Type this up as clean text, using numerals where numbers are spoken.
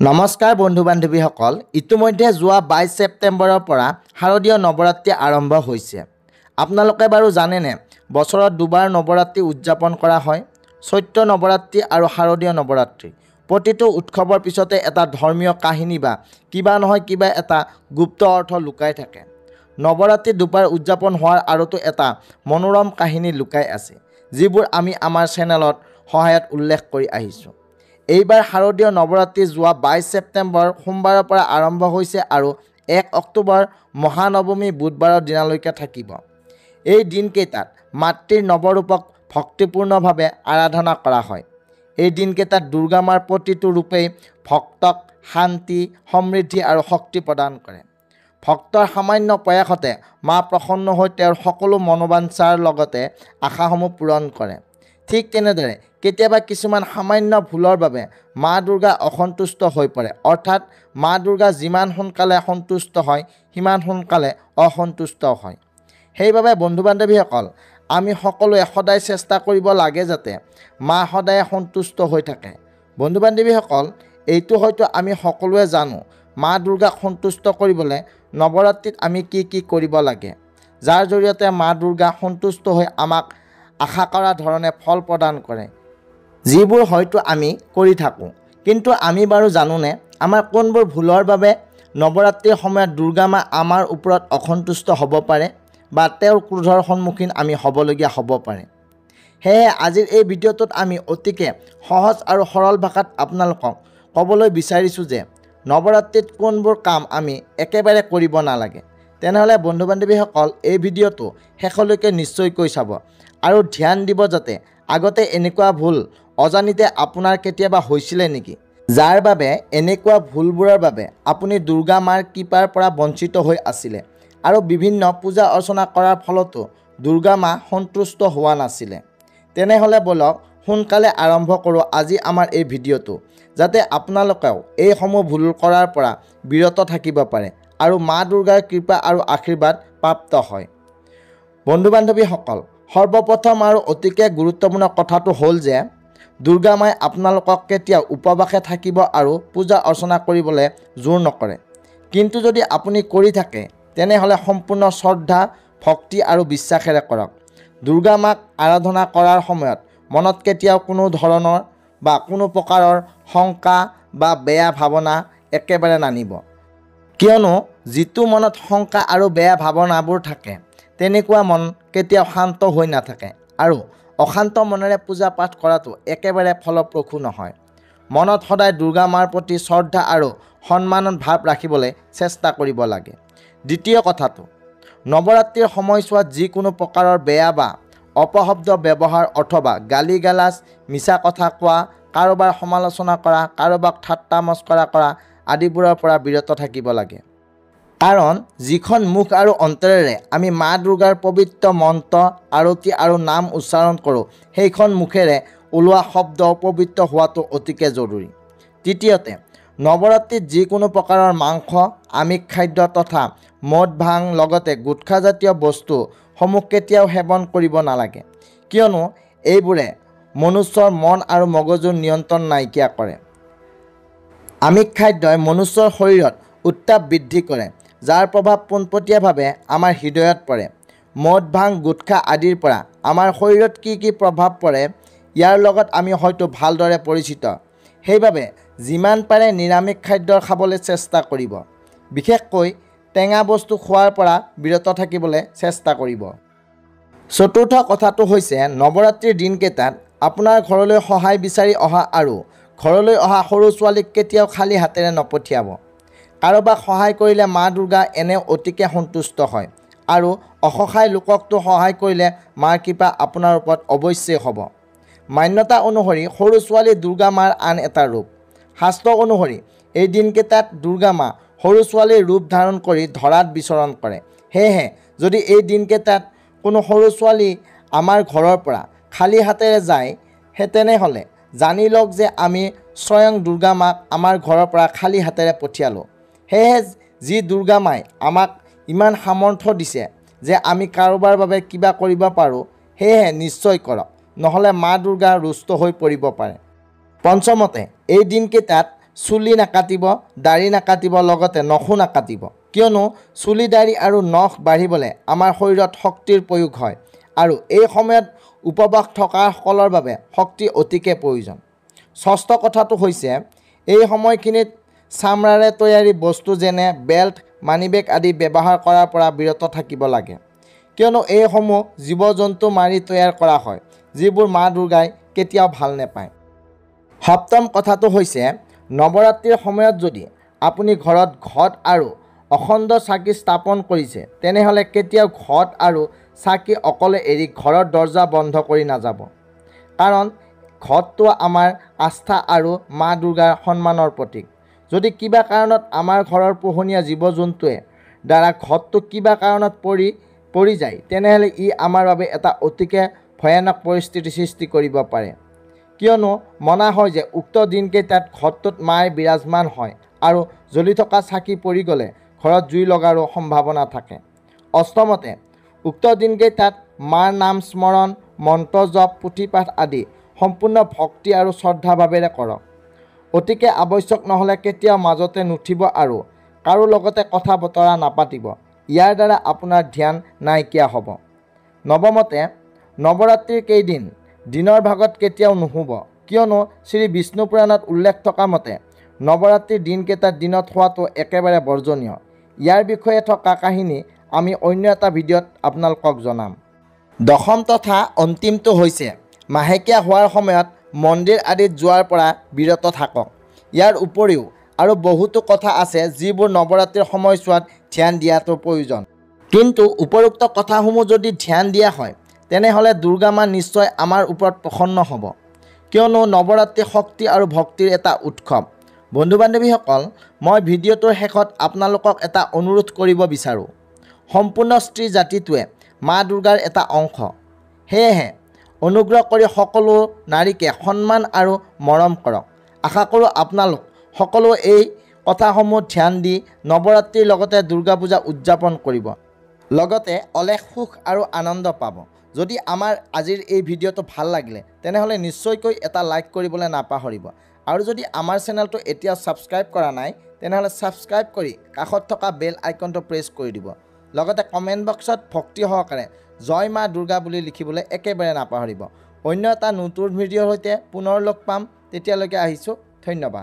নমস্কাৰ বন্ধু বান্ধৱীসকল, ইতিমধ্যে যোৱা 22 ছেপ্টেম্বৰৰ পৰা শাৰদীয় নৱৰাত্ৰি আৰম্ভ হৈছে। আপোনালোকে বাৰু জানেনে বছৰত দুবাৰ নৱৰাত্ৰি উদযাপন কৰা হয়, চৈত্ৰ নৱৰাত্ৰি আৰু শাৰদীয় নৱৰাত্ৰি। প্ৰতিটো উৎসৱৰ পিছতে এটা ধৰ্মীয় কাহিনী বা কিবা নহয় কিবা এটা গুপ্ত অৰ্থ লুকাই থাকে। নৱৰাত্ৰি দুবাৰ উদযাপন হোৱাৰ আঁৰতো এটা মনোৰম কাহিনী লুকাই আছে, যিবোৰ আমি আমাৰ চেনেলত সহায়ত উল্লেখ কৰি আহিছোঁ। এইবাৰ শাৰদীয় নৱৰাত্ৰি যোৱা 22 ছেপ্টেম্বৰ সোমবাৰৰ পৰা আৰম্ভ হৈছে আৰু 1 অক্টোবৰ মহানৱমী বুধবাৰৰ দিনলৈকে থাকিব। এই দিনকেইটাত মাতৃৰ নৱৰূপক ভক্তিপূৰ্ণভাৱে আৰাধনা কৰা হয়। এই দিনকেইটাত দুৰ্গা মাৰ প্ৰতিটো ৰূপেই ভক্তক শান্তি, সমৃদ্ধি আৰু শক্তি প্ৰদান কৰে। ভক্তৰ সামান্য প্ৰয়াসতে মা প্ৰসন্ন হৈ তেওঁৰ সকলো মনোবাঞ্ছাৰ লগতে আশাসমূহ পূৰণ কৰে। ঠিক তেনেদৰে কেতিয়াবা কিছুমান সামান্য ভুলৰ বাবে মা দুৰ্গা অসন্তুষ্ট হৈ পৰে, অৰ্থাৎ মা দুৰ্গা যিমান সোনকালে সন্তুষ্ট হয় সিমান সোনকালে অসন্তুষ্ট হয়। সেইবাবে বন্ধু বান্ধৱীসকল, আমি সকলোৱে সদায় চেষ্টা কৰিব লাগে যাতে মা সদায় সন্তুষ্ট হৈ থাকে। বন্ধু বান্ধৱীসকল, এইটো হয়তো আমি সকলোৱে জানো, মা দুৰ্গাক সন্তুষ্ট কৰিবলৈ নৱৰাত্ৰিত আমি কি কৰিব লাগে, যাৰ জৰিয়তে মা দুৰ্গা সন্তুষ্ট হৈ আমাক আশা কৰা ধৰণে ফল প্ৰদান কৰে, যিবোৰ হয়তো আমি কৰি থাকোঁ। কিন্তু আমি বাৰু জানোনে আমাৰ কোনবোৰ ভুলৰ বাবে নৱৰাত্ৰিৰ সময়ত দুৰ্গা মা আমাৰ ওপৰত অসন্তুষ্ট হ'ব পাৰে বা তেওঁৰ ক্ৰোধৰ সন্মুখীন আমি হ'বলগীয়া হ'ব পাৰে। সেয়ে আজিৰ এই ভিডিঅ'টোত আমি অতিকে সহজ আৰু সৰল ভাষাত আপোনালোকক ক'বলৈ বিচাৰিছোঁ যে নৱৰাত্ৰিত কোনবোৰ কাম আমি একেবাৰে কৰিব নালাগে। তেনেহ'লে বন্ধু বান্ধৱীসকল, এই ভিডিঅ'টো শেষলৈকে নিশ্চয়কৈ চাব আৰু ধ্যান দিব যাতে আগতে এনেকুৱা ভুল অজানিতে আপোনাৰ কেতিয়াবা হৈছিলে নেকি, যাৰ বাবে এনেকুৱা ভুলবোৰৰ বাবে আপুনি দুৰ্গা মাৰ কৃপাৰ পৰা বঞ্চিত হৈ আছিলে আৰু বিভিন্ন পূজা অৰ্চনা কৰাৰ ফলতো দুৰ্গা মা সন্তুষ্ট হোৱা নাছিলে। তেনেহ'লে বলক সোনকালে আৰম্ভ কৰোঁ আজি আমাৰ এই ভিডিঅ'টো, যাতে আপোনালোকেও এইসমূহ ভুল কৰাৰ পৰা বিৰত থাকিব পাৰে আৰু মা দুৰ্গাৰ কৃপা আৰু আশীৰ্বাদ প্ৰাপ্ত হয়। বন্ধু বান্ধৱীসকল, সৰ্বপ্ৰথম আৰু অতিকে গুৰুত্বপূৰ্ণ কথাটো হ'ল যে দুৰ্গা মাই আপোনালোকক কেতিয়াও উপবাসে থাকিব আৰু পূজা অৰ্চনা কৰিবলৈ জোৰ নকৰে। কিন্তু যদি আপুনি কৰি থাকে তেনেহ'লে সম্পূৰ্ণ শ্ৰদ্ধা, ভক্তি আৰু বিশ্বাসেৰে কৰক। দুৰ্গা মাক আৰাধনা কৰাৰ সময়ত মনত কেতিয়াও কোনো ধৰণৰ বা কোনো প্ৰকাৰৰ শংকা বা বেয়া ভাৱনা একেবাৰে নানিব, কিয়নো যিটো মনত শংকা আৰু বেয়া ভাৱনাবোৰ থাকে তেনেকুৱা মন কেতিয়াও শান্ত হৈ নাথাকে আৰু অশান্ত মনেৰে পূজা পাঠ কৰাটো একেবাৰে ফলপ্ৰসূ নহয়। মনত সদায় দুৰ্গা মাৰ প্ৰতি শ্ৰদ্ধা আৰু সন্মানৰ ভাৱ ৰাখিবলৈ চেষ্টা কৰিব লাগে। দ্বিতীয় কথাটো, নৱৰাত্ৰিৰ সময়ছোৱাত যিকোনো প্ৰকাৰৰ বেয়া বা অপশব্দ ব্যৱহাৰ অথবা গালি গালাজ, মিছা কথা কোৱা, কাৰোবাৰ সমালোচনা কৰা, কাৰোবাক ঠাট্টা মস্কৰা কৰা আদিবোৰৰ পৰা বিৰত থাকিব লাগে। কাৰণ যিখন মুখ আৰু অন্তৰেৰে আমি মা দুৰ্গাৰ পবিত্ৰ মন্ত্ৰ, আৰতি আৰু নাম উচ্চাৰণ কৰোঁ, সেইখন মুখেৰে ওলোৱা শব্দ পবিত্ৰ হোৱাটো অতিকে জৰুৰী। তৃতীয়তে, নৱৰাত্ৰিত যিকোনো প্ৰকাৰৰ মাংস, আমিষ খাদ্য তথা মদ ভাং লগতে গুটখাজাতীয় বস্তুসমূহ কেতিয়াও সেৱন কৰিব নালাগে, কিয়নো এইবোৰে মনুষ্যৰ মন আৰু মগজুৰ নিয়ন্ত্ৰণ নাইকিয়া কৰে। আমিষ খাদ্যই মনুষ্যৰ শৰীৰত উত্তাপ বৃদ্ধি কৰে, যাৰ প্ৰভাৱ পোনপটীয়াভাৱে আমাৰ হৃদয়ত পৰে। মদ ভাং গুটখা আদিৰ পৰা আমাৰ শৰীৰত কি প্ৰভাৱ পৰে ইয়াৰ লগত আমি হয়তো ভালদৰে পৰিচিত। সেইবাবে যিমান পাৰে নিৰামিষ খাদ্য খাবলৈ চেষ্টা কৰিব, বিশেষকৈ টেঙা বস্তু খোৱাৰ পৰা বিৰত থাকিবলৈ চেষ্টা কৰিব। চতুৰ্থ কথাটো হৈছে, নৱৰাত্ৰিৰ দিনকেইটাত আপোনাৰ ঘৰলৈ সহায় বিচাৰি অহা আৰু ঘৰলৈ অহা সৰু ছোৱালীক কেতিয়াও খালী হাতেৰে নপঠিয়াব। কাৰোবাক সহায় কৰিলে মা দুৰ্গা এনেও অতিকে সন্তুষ্ট হয় আৰু অসহায় লোককতো সহায় কৰিলে মাৰ কৃপা আপোনাৰ ওপৰত অৱশ্যেই হ'ব। মান্যতা অনুসৰি সৰু ছোৱালী দুৰ্গা মাৰ আন এটা ৰূপ। শাস্ত্ৰ অনুসৰি এই দিনকেইটাত দুৰ্গা মা সৰু ছোৱালীৰ ৰূপ ধাৰণ কৰি ধৰাত বিচৰণ কৰে। সেয়েহে যদি এই দিনকেইটাত কোনো সৰু ছোৱালী আমাৰ ঘৰৰ পৰা খালী হাতেৰে যায়, তেনেহ'লে জানি লওক যে আমি স্বয়ং দুৰ্গা মাক আমাৰ ঘৰৰ পৰা খালী হাতেৰে পঠিয়ালোঁ। সেয়েহে যি দুৰ্গা মাই আমাক ইমান সামৰ্থ্য দিছে যে আমি কাৰোবাৰ বাবে কিবা কৰিব পাৰোঁ, সেয়েহে নিশ্চয় কৰক, নহ'লে মা দুৰ্গা ৰুষ্ট হৈ পৰিব পাৰে। পঞ্চমতে, এই দিনকেইটাত চুলি নাকাটিব, দাড়ি নাকাটিব, লগতে নখো নাকাটিব। কিয়নো চুলি দাড়ি আৰু নখ বাঢ়িবলৈ আমাৰ শৰীৰত শক্তিৰ প্ৰয়োগ হয় আৰু এই সময়ত উপবাস থকাসকলৰ বাবে শক্তি অতিকে প্ৰয়োজন। ষষ্ঠ কথাটো হৈছে এই সময়খিনিত চামৰাৰে তৈয়াৰী বস্তু যেনে বেল্ট, মানিবেগ আদি ব্যৱহাৰ কৰাৰ পৰা বিৰত থাকিব লাগে। কিয়নো এইসমূহ জীৱ জন্তু মাৰি তৈয়াৰ কৰা হয়, যিবোৰ মা দুৰ্গাই কেতিয়াও ভাল নাপায়। সপ্তম কথাটো হৈছে নৱৰাত্ৰিৰ সময়ত যদি আপুনি ঘৰত ঘট আৰু অখণ্ড চাকি স্থাপন কৰিছে, তেনেহ'লে কেতিয়াও ঘট আৰু চাকি অকলে এৰি ঘৰৰ দৰ্জা বন্ধ কৰি নাযাব। কাৰণ ঘটটো আমাৰ আস্থা আৰু মা দুৰ্গাৰ সন্মানৰ প্ৰতীক। যদি কিবা কাৰণত আমাৰ ঘৰৰ পোহনীয়া জীৱ জন্তুৱে দ্বাৰা ঘটটো কিবা কাৰণত পৰি যায়, তেনেহ'লে ই আমাৰ বাবে এটা অতিকে ভয়ানক পৰিস্থিতিৰ সৃষ্টি কৰিব পাৰে। কিয়নো মনা হয় যে উক্ত দিনকেইটাত ঘটটোত মাই বিৰাজমান হয় আৰু জ্বলি থকা চাকি পৰি গ'লে ঘৰত জুই লগাৰো সম্ভাৱনা থাকে। অষ্টমতে উক্ত দিনকেইটাত মাৰ নাম স্মৰণ, মন্ত্ৰ জপ, পুথিপাঠ আদি সম্পূৰ্ণ ভক্তি আৰু শ্ৰদ্ধাভাৱেৰে কৰক। অতিকে আৱশ্যক নহ'লে কেতিয়াও মাজতে নুঠিব আৰু কাৰো লগতে কথা বতৰা নাপাতিব। ইয়াৰ দ্বাৰা আপোনাৰ ধ্যান নাইকিয়া হ'ব। নৱমতে নৱৰাত্ৰিৰ কেইদিন দিনৰ ভাগত কেতিয়াও নুশুব। কিয়নো শ্ৰী বিষ্ণু পুৰাণত উল্লেখ থকা মতে নৱৰাত্ৰিৰ দিনকেইটাত দিনত শোৱাটো একেবাৰে বৰ্জনীয়। ইয়াৰ বিষয়ে থকা কাহিনী আমি অন্য এটা ভিডিঅ'ত আপোনালোকক জনাম। দশম তথা অন্তিমটো হৈছে মাহেকীয়া হোৱাৰ সময়ত মন্দিৰ আদিত যোৱাৰ পৰা বিৰত থাকক। ইয়াৰ উপৰিও আৰু বহুতো কথা আছে যিবোৰ নৱৰাত্ৰিৰ সময়ছোৱাত ধ্যান দিয়াটো প্ৰয়োজন। কিন্তু উপৰোক্ত কথাসমূহ যদি ধ্যান দিয়া হয়, তেনেহ'লে দুৰ্গা মা নিশ্চয় আমাৰ ওপৰত প্ৰসন্ন হ'ব। কিয়নো নৱৰাত্ৰি শক্তি আৰু ভক্তিৰ এটা উৎসৱ। বন্ধু বান্ধৱীসকল, মই ভিডিঅ'টোৰ শেষত আপোনালোকক এটা অনুৰোধ কৰিব বিচাৰোঁ। সম্পূৰ্ণ স্ত্ৰী জাতিটোৱে মা দুৰ্গাৰ এটা অংশ। সেয়েহে অনুগ্ৰহ কৰি সকলো নাৰীকে সন্মান আৰু মৰম কৰক। আশা কৰোঁ আপোনালোক সকলোৱে এই কথাসমূহ ধ্যান দি নৱৰাত্ৰিৰ লগতে দুৰ্গা পূজা উদযাপন কৰিব, লগতে অলেখ সুখ আৰু আনন্দ পাব। যদি আমাৰ আজিৰ এই ভিডিঅ'টো ভাল লাগিলে, তেনেহ'লে নিশ্চয়কৈ এটা লাইক কৰিবলৈ নাপাহৰিব। আৰু যদি আমাৰ চেনেলটো এতিয়াও ছাবস্ক্ৰাইব কৰা নাই, তেনেহ'লে ছাবস্ক্ৰাইব কৰি কাষত থকা বেল আইকনটো প্ৰেছ কৰি দিব। লগতে কমেণ্ট বক্সত ভক্তি সহকাৰে জয় মা দুৰ্গা বুলি লিখিবলৈ একেবাৰে নাপাহৰিব। অন্য এটা নতুন ভিডিঅ'ৰ সৈতে পুনৰ লগ পাম। তেতিয়ালৈকে আহিছোঁ, ধন্যবাদ।